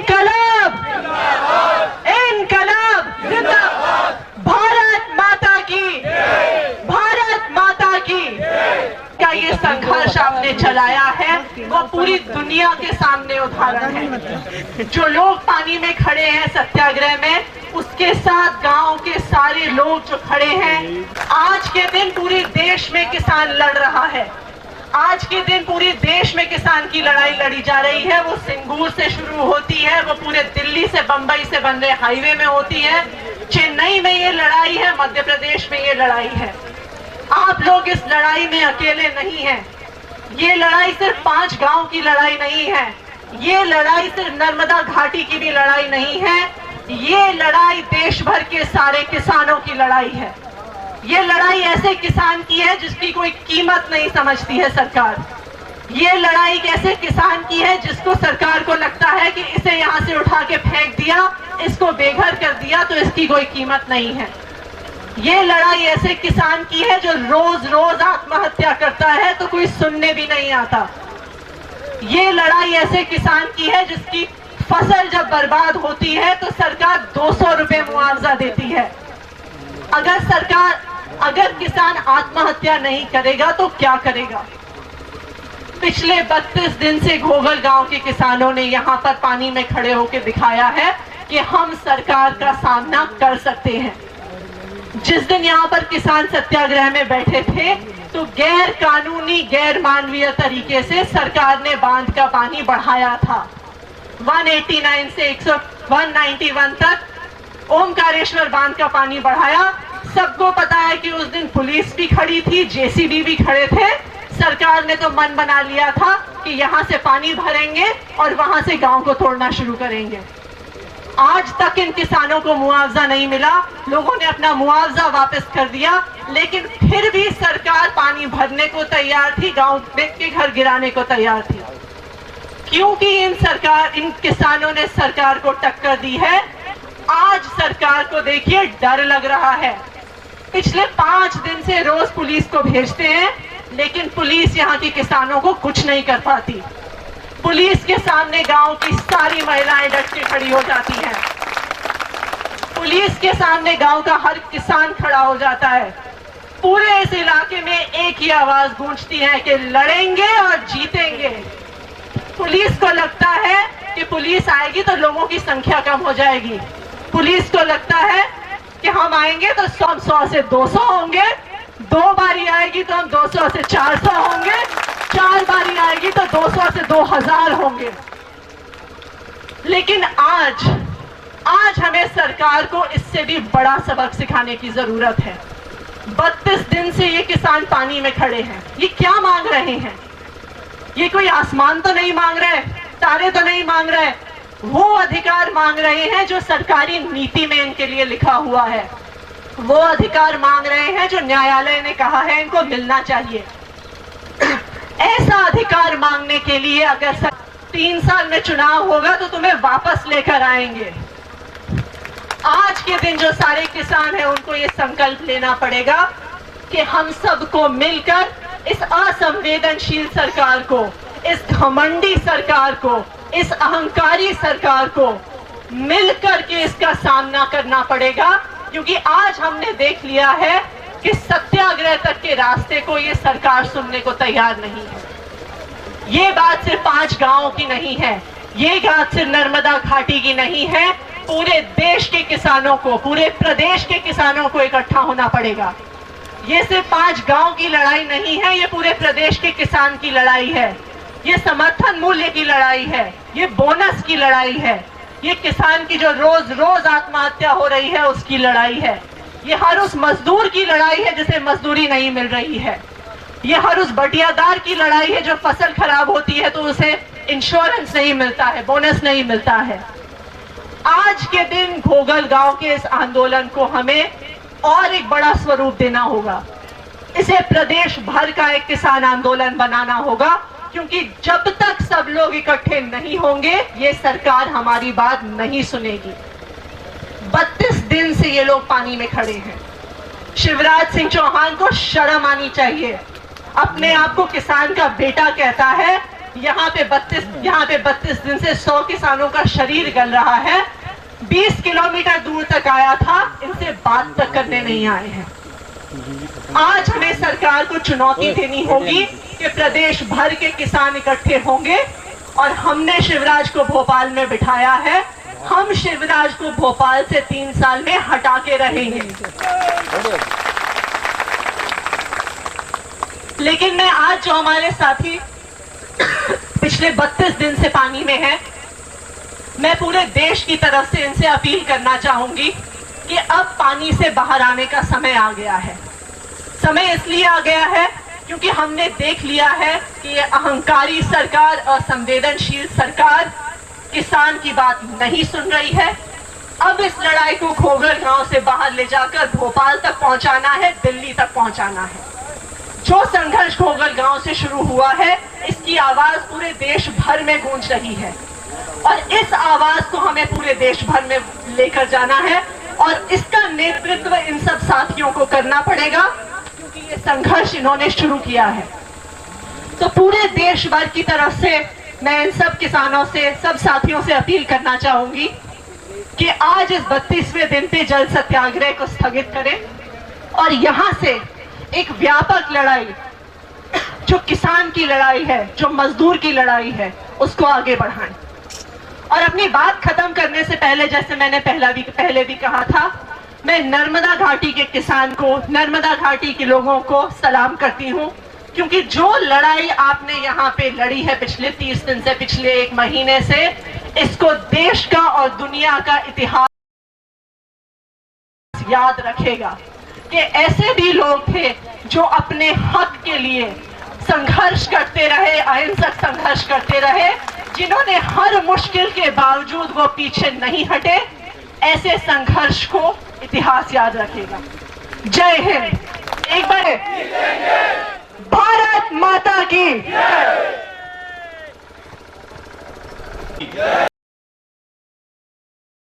इनकलाब इनकलाब जिंदाबाद। भारत माता की, भारत माता की। क्या ये संघर्ष आपने चलाया है वो पूरी दुनिया के सामने उदाहरण है। जो लोग पानी में खड़े हैं सत्याग्रह में, उसके साथ गांव के सारे लोग जो खड़े हैं। आज के दिन पूरे देश में किसान लड़ रहा है। आज के दिन पूरे देश में किसान की लड़ाई लड़ी जा रही है। वो सिंगूर से शुरू होती है, वो पूरे दिल्ली से बंबई से बन रहे हाईवे में होती है, चेन्नई में ये लड़ाई है, मध्य प्रदेश में ये लड़ाई है। आप लोग इस लड़ाई में अकेले नहीं हैं। ये लड़ाई सिर्फ 5 गांव की लड़ाई नहीं है। ये लड़ाई सिर्फ नर्मदा घाटी की भी लड़ाई नहीं है। ये लड़ाई देश भर के सारे किसानों की लड़ाई है। ये लड़ाई ऐसे किसान की है जिसकी कोई कीमत नहीं समझती है सरकार। ये लड़ाई ऐसे किसान की है जिसको सरकार को लगता है कि इसे यहाँ से उठा के फेंक दिया, इसको बेघर कर दिया तो इसकी कोई कीमत नहीं है। ये लड़ाई ऐसे किसान की है जो रोज रोज आत्महत्या करता है तो कोई सुनने भी नहीं आता। ये लड़ाई ऐसे किसान की है जिसकी फसल जब बर्बाद होती है तो सरकार 200 रुपए मुआवजा देती है। अगर किसान आत्महत्या नहीं करेगा तो क्या करेगा? पिछले 32 दिन से घोघल गांव के किसानों ने यहाँ पर पानी में खड़े होकर दिखाया है कि हम सरकार का सामना कर सकते हैं। जिस दिन यहाँ पर किसान सत्याग्रह में बैठे थे तो गैर कानूनी, गैर मानवीय तरीके से सरकार ने बांध का पानी बढ़ाया था। 189 से 191 तक ओमकारेश्वर बांध का पानी बढ़ाया। सबको पता है कि उस दिन पुलिस भी खड़ी थी, जेसीबी भी खड़े थे। सरकार ने तो मन बना लिया था कि यहाँ से पानी भरेंगे और वहां से गांव को तोड़ना शुरू करेंगे। आज तक इन किसानों को मुआवजा नहीं मिला। लोगों ने अपना मुआवजा वापस कर दिया, लेकिन फिर भी सरकार पानी भरने को तैयार थी, गांव के घर गिराने को तैयार थी, क्योंकि इन किसानों ने सरकार को टक्कर दी है। आज सरकार को देखिए डर लग रहा है। पिछले 5 दिन से रोज पुलिस को भेजते हैं, लेकिन पुलिस यहाँ के किसानों को कुछ नहीं कर पाती। पुलिस के सामने गांव की सारी महिलाएं डट के खड़ी हो जाती हैं। पुलिस के सामने गांव का हर किसान खड़ा हो जाता है। पूरे इस इलाके में एक ही आवाज गूंजती है कि लड़ेंगे और जीतेंगे। पुलिस को लगता है कि पुलिस आएगी तो लोगों की संख्या कम हो जाएगी। पुलिस को लगता है कि हम आएंगे तो 100 से 200 होंगे, 2 बारी आएगी तो हम 200 से 400 होंगे, 4 बारी आएगी तो 200 से 2000 होंगे। लेकिन आज हमें सरकार को इससे भी बड़ा सबक सिखाने की जरूरत है। 32 दिन से ये किसान पानी में खड़े हैं। ये क्या मांग रहे हैं? ये कोई आसमान तो नहीं मांग रहे, तारे तो नहीं मांग रहे। वो अधिकार मांग रहे हैं जो सरकारी नीति में इनके लिए लिखा हुआ है। वो अधिकार मांग रहे हैं जो न्यायालय ने कहा है इनको मिलना चाहिए। ऐसा अधिकार मांगने के लिए अगर 3 साल में चुनाव होगा तो तुम्हें वापस लेकर आएंगे। आज के दिन जो सारे किसान हैं उनको ये संकल्प लेना पड़ेगा कि हम सबको मिलकर इस असंवेदनशील सरकार को, इस घमंडी सरकार को, इस अहंकारी सरकार को मिलकर के इसका सामना करना पड़ेगा। क्योंकि आज हमने देख लिया है कि सत्याग्रह तक के रास्ते को ये सरकार सुनने को तैयार नहीं है। ये बात सिर्फ 5 गांवों की नहीं है, ये बात सिर्फ नर्मदा घाटी की नहीं है। पूरे देश के किसानों को, पूरे प्रदेश के किसानों को इकट्ठा होना पड़ेगा। ये सिर्फ 5 गांव की लड़ाई नहीं है, ये पूरे प्रदेश के किसान की लड़ाई है। ये समर्थन मूल्य की लड़ाई है, ये बोनस की लड़ाई है, ये किसान की जो रोज रोज आत्महत्या हो रही है उसकी लड़ाई है। ये हर उस मजदूर की लड़ाई है जिसे मजदूरी नहीं मिल रही है। ये हर उस बटियादार की लड़ाई है जो फसल खराब होती है तो उसे इंश्योरेंस नहीं मिलता है, बोनस नहीं मिलता है। आज के दिन घोघल गांव के इस आंदोलन को हमें और एक बड़ा स्वरूप देना होगा। इसे प्रदेश भर का एक किसान आंदोलन बनाना होगा, क्योंकि जब तक सब लोग इकट्ठे नहीं होंगे ये सरकार हमारी बात नहीं सुनेगी। 32 दिन से ये लोग पानी में खड़े हैं। शिवराज सिंह चौहान को शर्म आनी चाहिए। अपने आप को किसान का बेटा कहता है, यहाँ पे 32 दिन से 100 किसानों का शरीर गल रहा है। 20 किलोमीटर दूर तक आया था, इनसे बात तक करने नहीं आए हैं। आज हमें सरकार को चुनौती देनी होगी कि प्रदेश भर के किसान इकट्ठे होंगे और हमने शिवराज को भोपाल में बिठाया है। हम शिवराज को भोपाल से 3 साल में हटा के रहेंगे। लेकिन मैं आज जो हमारे साथी पिछले 32 दिन से पानी में है, मैं पूरे देश की तरफ से इनसे अपील करना चाहूंगी कि अब पानी से बाहर आने का समय आ गया है। समय इसलिए आ गया है क्योंकि हमने देख लिया है कि ये अहंकारी सरकार, असंवेदनशील सरकार किसान की बात नहीं सुन रही है। अब इस लड़ाई को खोगर गांव से बाहर ले जाकर भोपाल तक पहुंचाना है, दिल्ली तक पहुंचाना है। जो संघर्ष खोगर गांव से शुरू हुआ है, इसकी आवाज पूरे देश भर में गूंज रही है और इस आवाज को हमें पूरे देश भर में लेकर जाना है और इसका नेतृत्व इन सब साथियों को करना पड़ेगा क्योंकि ये संघर्ष इन्होंने शुरू किया है। तो पूरे देश भर की तरफ से मैं इन सब किसानों से, सब साथियों से अपील करना चाहूंगी कि आज इस 32वें दिन पे जल सत्याग्रह को स्थगित करें और यहां से एक व्यापक लड़ाई, जो किसान की लड़ाई है, जो मजदूर की लड़ाई है, उसको आगे बढ़ाएं। और अपनी बात खत्म करने से पहले, जैसे मैंने पहले भी कहा था, मैं नर्मदा घाटी के किसान को, नर्मदा घाटी के लोगों को सलाम करती हूं क्योंकि जो लड़ाई आपने यहाँ पे लड़ी है पिछले 30 दिन से, पिछले 1 महीने से, इसको देश का और दुनिया का इतिहास याद रखेगा कि ऐसे भी लोग थे जो अपने हक के लिए संघर्ष करते रहे, अहिंसक संघर्ष करते रहे, जिन्होंने हर मुश्किल के बावजूद वो पीछे नहीं हटे। ऐसे संघर्ष को इतिहास याद रखेगा। जय हिंद। एक बार भारत माता की